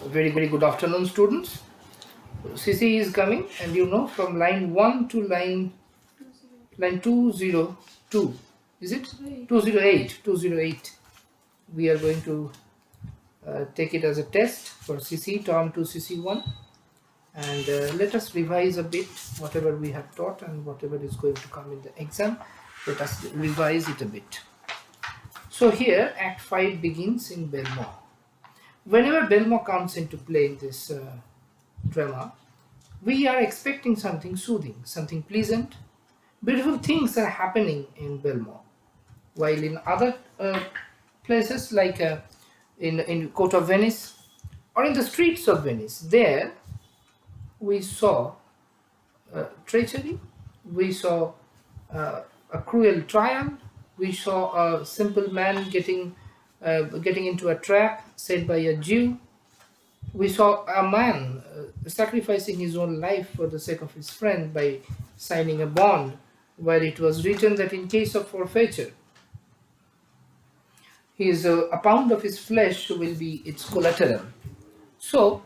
Very, very good afternoon, students. CC is coming, and from line 1 to line 202. Is it? 208. 208. We are going to take it as a test for CC, term 2 CC1. And let us revise a bit whatever we have taught and whatever is going to come in the exam. Let us revise it a bit. So here, Act 5 begins in Belmore. Whenever Belmore comes into play in this drama, we are expecting something soothing, something pleasant. Beautiful things are happening in Belmore. While in other places like in court of Venice or in the streets of Venice, there we saw treachery, we saw a cruel trial, we saw a simple man getting into a trap set by a Jew. We saw a man sacrificing his own life for the sake of his friend by signing a bond where it was written that in case of forfeiture, a pound of his flesh will be its collateral. So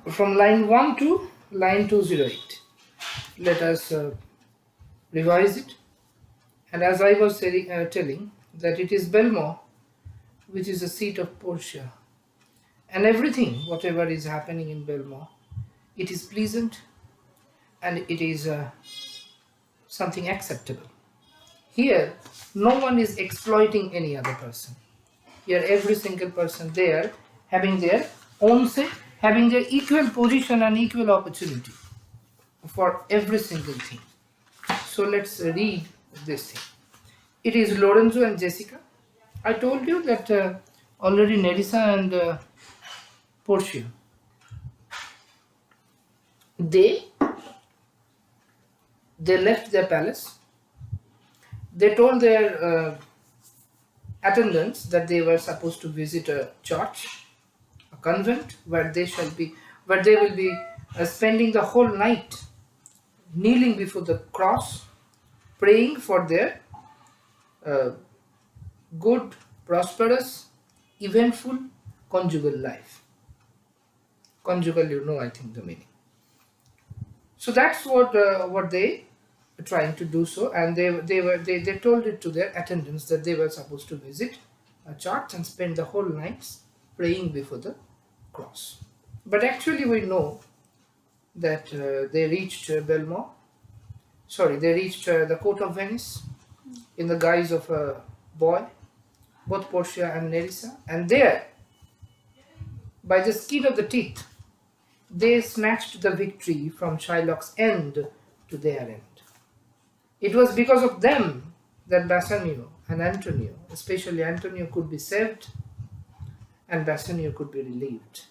from line 1 to line 208, let us revise it. And as I was telling, that it is Belmore which is the seat of Portia. And everything, whatever is happening in Belmore, it is pleasant and it is something acceptable. Here, no one is exploiting any other person. Here, every single person there having their own say, having their equal position and equal opportunity for every single thing. So let's read this thing. It is Lorenzo and Jessica. I told you that already Nerissa and Portia, they left their palace. They told their attendants that they were supposed to visit a church, a convent, where they will be spending the whole night kneeling before the cross, praying for their good, prosperous, eventful conjugal life. Conjugal, I think the meaning. So that's what they were trying to do. So, and they told it to their attendants that they were supposed to visit a church and spend the whole night praying before the cross. But actually, we know that they reached Belmore. Sorry, they reached the court of Venice in the guise of a boy, both Portia and Nerissa, and there, by the skin of the teeth, they snatched the victory from Shylock's end to their end. It was because of them that Bassanio and Antonio, especially Antonio, could be saved and Bassanio could be relieved.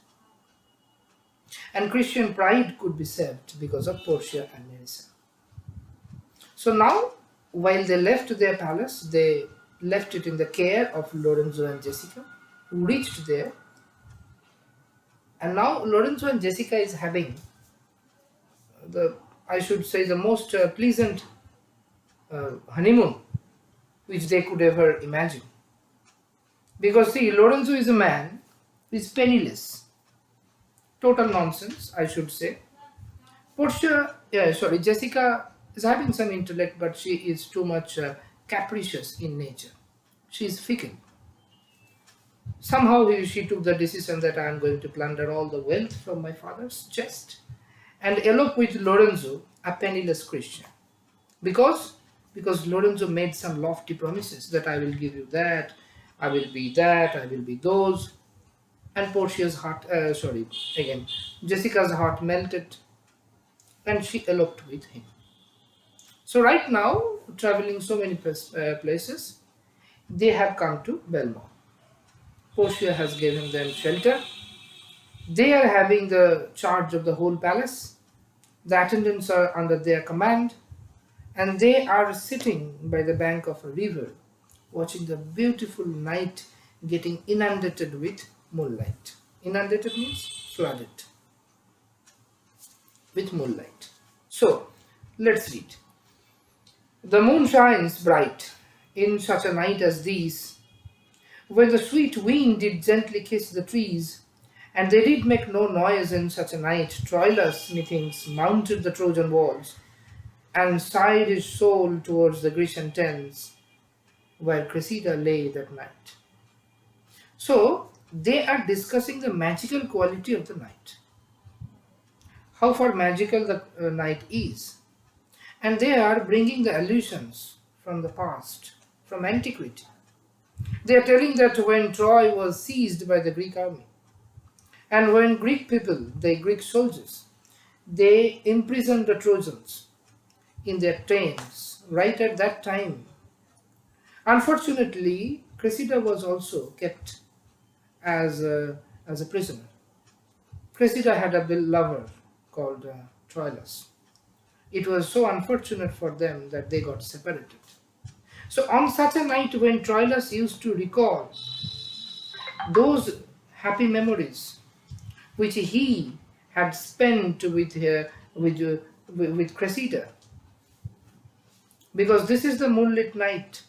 And Christian pride could be saved because of Portia and Nerissa. So now, while they left their palace, they left it in the care of Lorenzo and Jessica, who reached there. And now Lorenzo and Jessica is having the most pleasant honeymoon which they could ever imagine. Because see, Lorenzo is a man who is penniless. Total nonsense, I should say. Jessica is having some intellect, but she is too much capricious in nature. She is fickle. Somehow she took the decision that I am going to plunder all the wealth from my father's chest and elope with Lorenzo, a penniless Christian. Because Lorenzo made some lofty promises that I will give you that, I will be those. And Jessica's heart melted and she eloped with him. So right now, traveling so many places, they have come to Belmore. Portia has given them shelter. They are having the charge of the whole palace. The attendants are under their command. And they are sitting by the bank of a river, watching the beautiful night getting inundated with moonlight. Inundated means flooded with moonlight. So, let's read. The moon shines bright in such a night as these, when the sweet wind did gently kiss the trees, and they did make no noise in such a night, Troilus, methinks, mounted the Trojan walls, and sighed his soul towards the Grecian tents, where Cressida lay that night. So, they are discussing the magical quality of the night, how far magical the night is, and they are bringing the allusions from the past, from antiquity. They are telling that when Troy was seized by the Greek army, and when Greek people, the Greek soldiers, they imprisoned the Trojans in their tents right at that time. Unfortunately, Cressida was also kept as a prisoner. Cressida had a lover called Troilus. It was so unfortunate for them that they got separated. So, on such a night when Troilus used to recall those happy memories which he had spent with Cressida, because this is the moonlit night.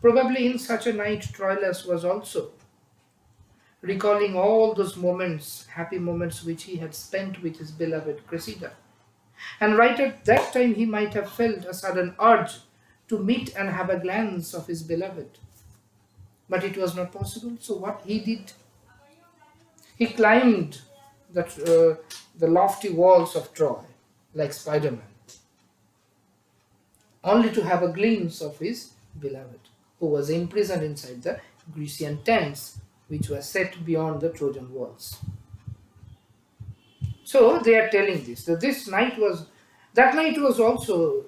Probably in such a night, Troilus was also recalling all those moments, happy moments which he had spent with his beloved Cressida. And right at that time, he might have felt a sudden urge to meet and have a glance of his beloved. But it was not possible. So, what he did, he climbed the lofty walls of Troy like Spider Man, only to have a glimpse of his beloved, who was imprisoned inside the Grecian tents which were set beyond the Trojan walls. So they are telling this. That that night was also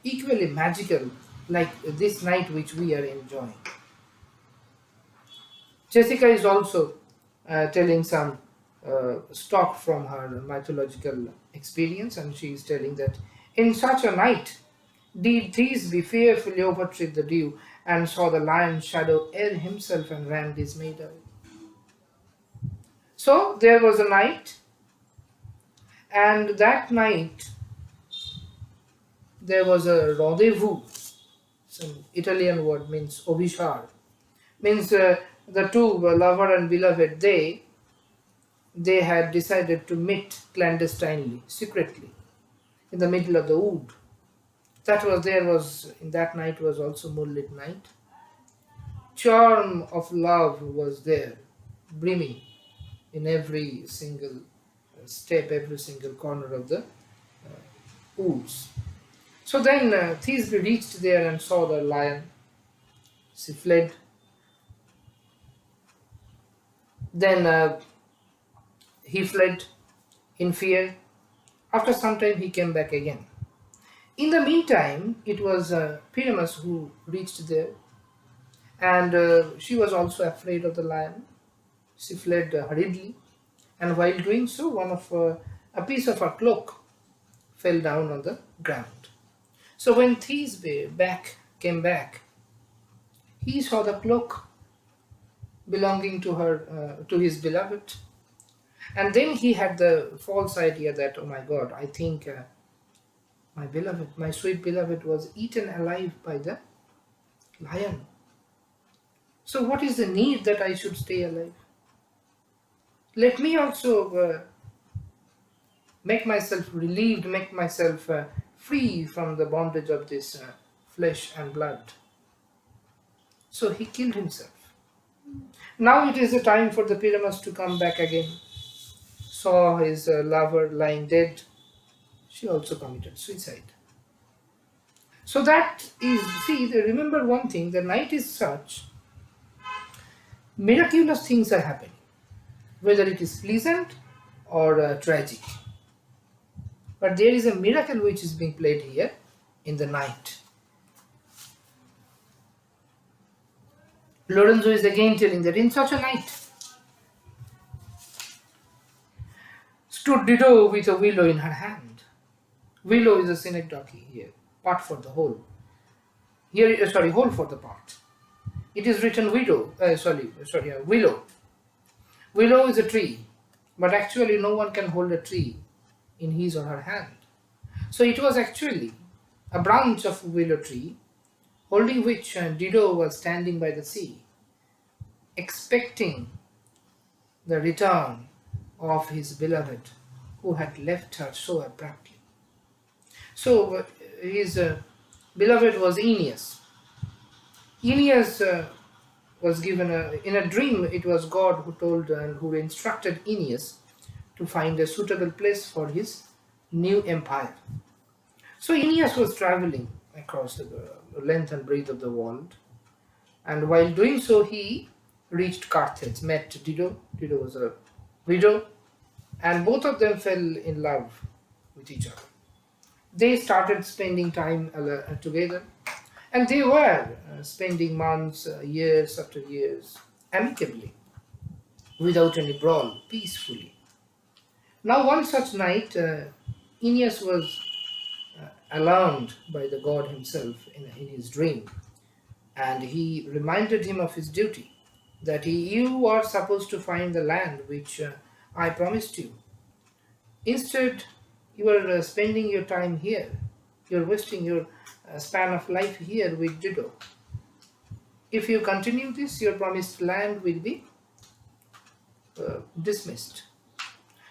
equally magical, like this night which we are enjoying. Jessica is also telling some stock from her mythological experience, and she is telling that in such a night did Thisbe fearfully overtrip the dew, and saw the lion's shadow ere himself and ran dismayed away. So there was a night, and that night there was a rendezvous. Some Italian word means obishar, means the two lover and beloved, they had decided to meet clandestinely, secretly, in the middle of the wood. In that night was also moonlit night. Charm of love was there, brimming in every single step, every single corner of the woods. So then Thisbe reached there and saw the lion. She fled. Then he fled in fear. After some time, he came back again. In the meantime, it was Pyramus who reached there, and she was also afraid of the lion. She fled hurriedly, and while doing so, a piece of her cloak fell down on the ground. So when Thisbe came back, he saw the cloak belonging to his beloved, and then he had the false idea that, oh my God, I think my beloved, my sweet beloved, was eaten alive by the lion. So what is the need that I should stay alive? Let me also make myself relieved, make myself free from the bondage of this flesh and blood. So he killed himself. Now it is the time for the Pyramus to come back again. Saw his lover lying dead. She also committed suicide. So that is, remember one thing, the night is such, miraculous things are happening, whether it is pleasant or tragic. But there is a miracle which is being played here in the night. Lorenzo is again telling that in such a night stood Dido with a willow in her hand. Willow is a synecdoche here, part for the whole. Here, whole for the part. It is written willow. Willow is a tree, but actually no one can hold a tree in his or her hand. So it was actually a branch of willow tree, holding which Dido was standing by the sea. expecting the return of his beloved who had left her so abruptly. So his beloved was Aeneas. Aeneas was given in a dream. It was God who told and who instructed Aeneas to find a suitable place for his new empire. So Aeneas was traveling across the length and breadth of the world, and while doing so, he reached Carthage, met Dido. Dido was a widow, and both of them fell in love with each other. They started spending time together, and they were spending months, years after years, amicably, without any brawl, peacefully. Now, one such night, Aeneas was alarmed by the god himself in his dream, and he reminded him of his duty, that you are supposed to find the land which I promised you. Instead, you are spending your time here. You're wasting your span of life here with Dido. If you continue this, your promised land will be dismissed.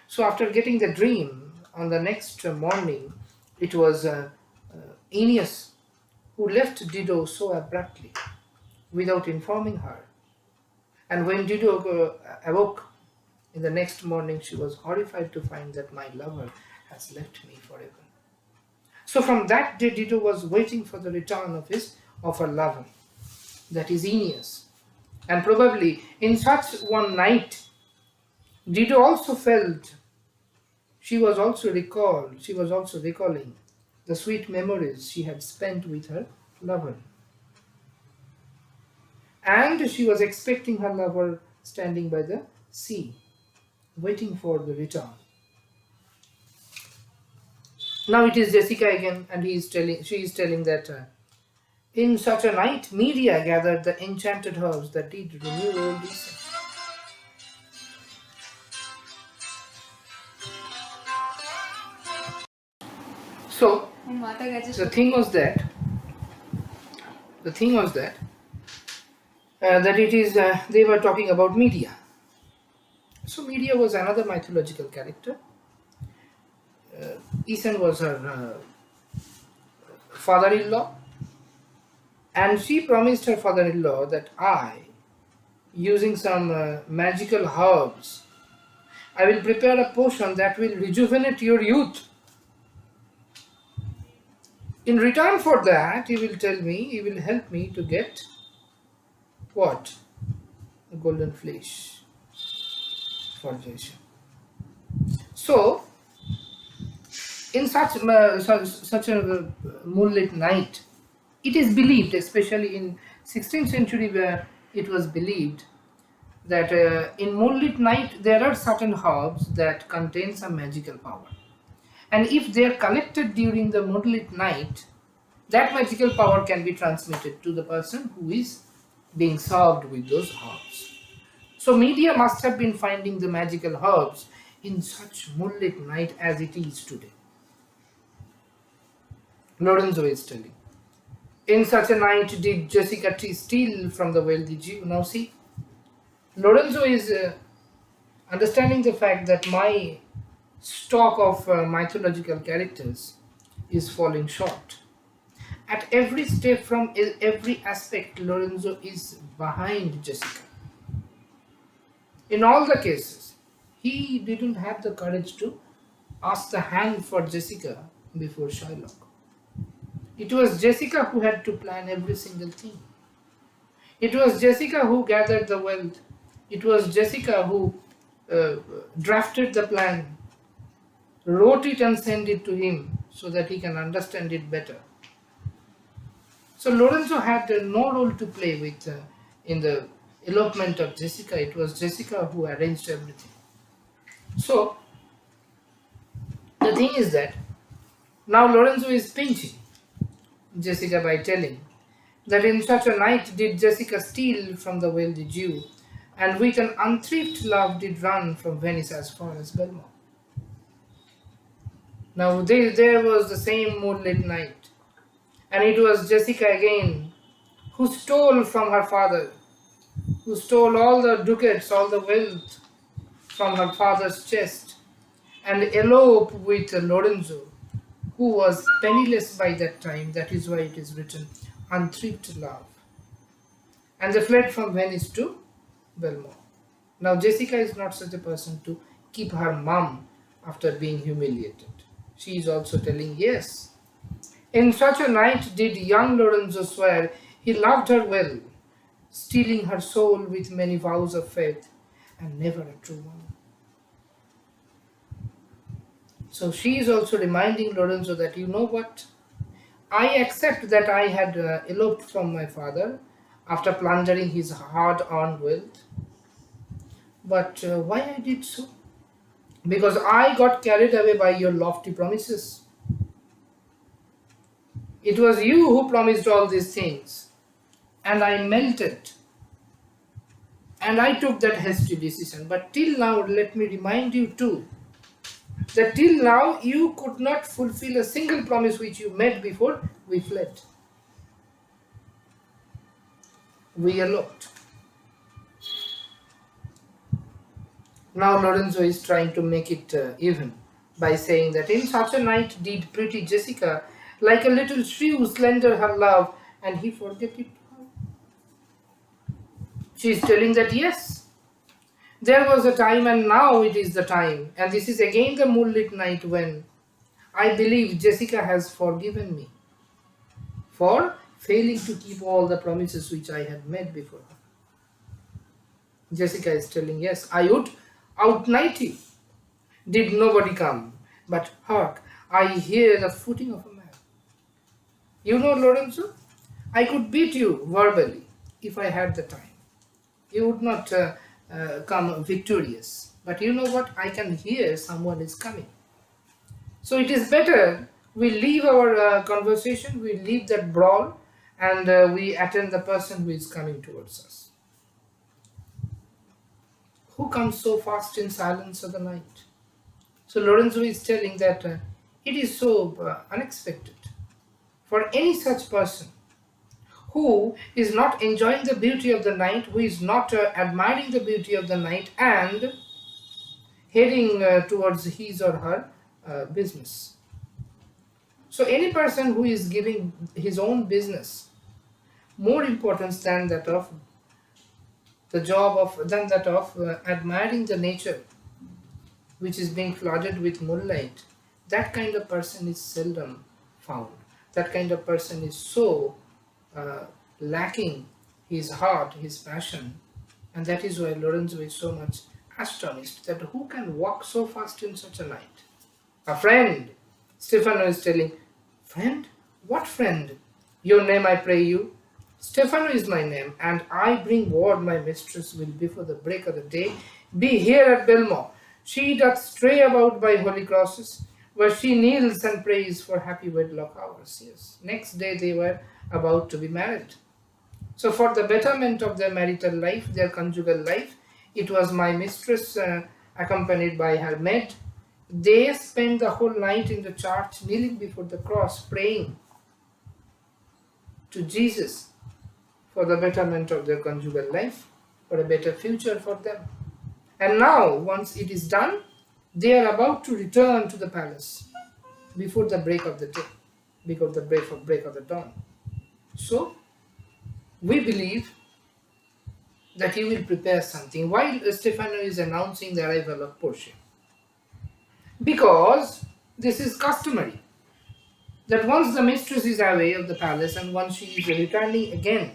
So after getting the dream, on the next morning, it was Aeneas who left Dido so abruptly, without informing her. And when Dido awoke in the next morning, she was horrified to find that my lover has left me forever. So from that day, Dido was waiting for the return of her lover, that is Aeneas. And probably in such one night, Dido also felt, she was also recalling the sweet memories she had spent with her lover. And she was expecting her lover standing by the sea, waiting for the return. Now it is Jessica again, and she is telling that in such a night, Medea gathered the enchanted herbs that did renew old Eden. So the thing was that that it is they were talking about Medea. So Medea was another mythological character. Aeson was her father-in-law, and she promised her father-in-law that using some magical herbs, I will prepare a potion that will rejuvenate your youth. In return for that, he will help me to get what? A golden fleece for Jason. So, in such a moonlit night, it is believed, especially in 16th century, where it was believed that in moonlit night there are certain herbs that contain some magical power. And if they are collected during the moonlit night, that magical power can be transmitted to the person who is being served with those herbs. So Medea must have been finding the magical herbs in such moonlit night as it is today. Lorenzo is telling, in such a night did Jessica steal from the wealthy Jew. Now see, Lorenzo is understanding the fact that my stock of mythological characters is falling short. At every step, from every aspect, Lorenzo is behind Jessica. In all the cases, he didn't have the courage to ask the hand for Jessica before Shylock. It was Jessica who had to plan every single thing. It was Jessica who gathered the wealth. It was Jessica who drafted the plan, wrote it and sent it to him so that he can understand it better. So Lorenzo had no role to play with in the elopement of Jessica. It was Jessica who arranged everything. So the thing is that now Lorenzo is pinching Jessica by telling that in such a night did Jessica steal from the wealthy Jew, and with an unthrift love did run from Venice as far as Belmont. Now there was the same moonlit night, and it was Jessica again who stole from her father who stole all the ducats, all the wealth from her father's chest, and eloped with Lorenzo, who was penniless by that time. That is why it is written, unthrift love. And they fled from Venice to Belmont. Now Jessica is not such a person to keep her mum after being humiliated. She is also telling yes. In such a night did young Lorenzo swear he loved her well, stealing her soul with many vows of faith, and never a true one. So she is also reminding Lorenzo that, you know what, I accept that I had eloped from my father after plundering his hard-earned wealth. But why I did so? Because I got carried away by your lofty promises. It was you who promised all these things, and I melted. And I took that hasty decision. But till now, let me remind you too, that till now you could not fulfill a single promise which you made before we fled. We eloped. Now Lorenzo is trying to make it even by saying that in such a night did pretty Jessica like a little shrew slender her love, and he forget it. She is telling that yes, there was a time and now it is the time, and this is again the moonlit night when I believe Jessica has forgiven me for failing to keep all the promises which I had made before her. Jessica is telling, yes, I would outnight you, did nobody come, but hark, I hear the footing of a man. You know, Lorenzo, I could beat you verbally if I had the time. You would not come victorious. But you know what? I can hear someone is coming. So it is better we leave our conversation, we leave that brawl, and we attend the person who is coming towards us. Who comes so fast in silence of the night? So Lorenzo is telling that it is so unexpected for any such person who is not enjoying the beauty of the night, who is not admiring the beauty of the night and heading towards his or her business. So any person who is giving his own business more importance than that of admiring the nature which is being flooded with moonlight, that kind of person is seldom found. That kind of person is so lacking his heart, his passion, and that is why Lorenzo is so much astonished that who can walk so fast in such a night? A friend. Stefano is telling, friend? What friend? Your name I pray you. Stefano is my name, and I bring word my mistress will before the break of the day be here at Belmont. She doth stray about by holy crosses, where she kneels and prays for happy wedlock hours. Yes, next day they were about to be married. So for the betterment of their marital life, their conjugal life, it was my mistress accompanied by her maid. They spent the whole night in the church, kneeling before the cross, praying to Jesus for the betterment of their conjugal life, for a better future for them. And now, once it is done, they are about to return to the palace before the break of the day, before the break of the dawn. So, we believe that he will prepare something while Stefano is announcing the arrival of Portia. Because this is customary, that once the mistress is away of the palace and once she is returning again,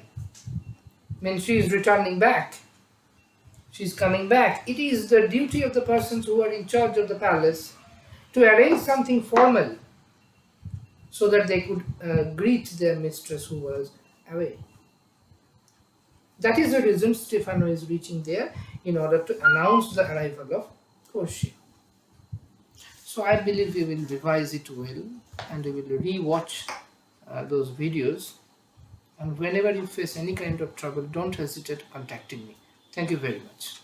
means she is returning back, she is coming back, it is the duty of the persons who are in charge of the palace to arrange something formal so that they could greet their mistress who was away. That is the reason Stefano is reaching there in order to announce the arrival of Portia. So I believe we will revise it well and we will re-watch those videos, and whenever you face any kind of trouble, don't hesitate contacting me. Thank you very much.